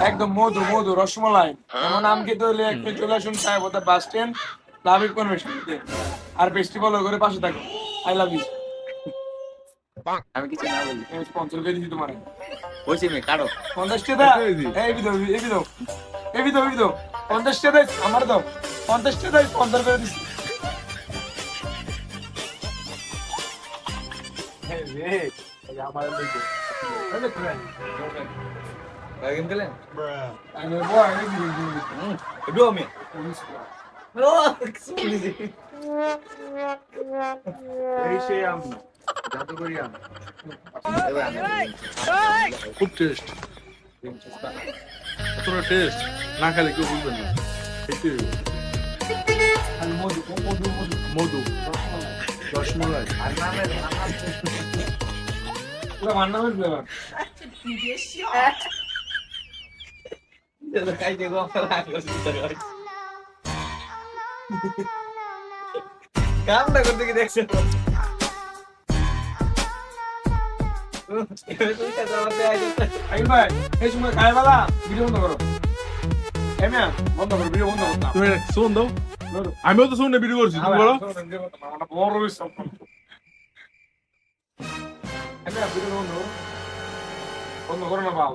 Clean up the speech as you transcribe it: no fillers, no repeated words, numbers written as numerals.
একদম মধু মধু রসমালাই। এমন আম খেতে হলে একটু চলে আসুন সাহেবতা বাস স্ট্যান্ড লাভিক কনভেনশনতে। আর পেস্ট্রি ফলো করে পাশে থাকুন। I love you. আমি কিছু না বলি। আমি স্পন্সর করে দিচ্ছি তোমার। বলছি মেয়ে কাটো। 50 টাকা। এই বিদো এই বিদো এই বিদো এই বিদো 50 টাকা আমার দাও। 50 টাকা স্পন্সর করে দিচ্ছি। এই রে এই আমার লইছে। এই তো গেম খেলেন? আমি বয় এই বিদো। একটু আমি ও কিছু বলিছি। এই সেই আম জাদু করি আম। এবার আমি খুব টেস্ট, কতটা টেস্ট না খেলে কেউ বুঝবেন না। এটাই আর মধু মধু মধু মধু রসমালাই। আর নামে পুরো মান্নামের ফ্লেভার। যেটা খাইতে গো আমার লাগছে তো। কামটা করতে কি দেখছো? এবার তুই কাজ আমাদের আইতে। আই ভাই এই সময় খাই বালা ভিডিও বন্ধ করো। এমিয়া বন্ধ করো ভিডিও বন্ধ করো। তুমি শোন দাও, আমিও তো শুনে ভিডিও করছি, তুমি বলো। আমার বড় সব এমিয়া ভিডিও বন্ধ করো। বন্ধ করো না বাল।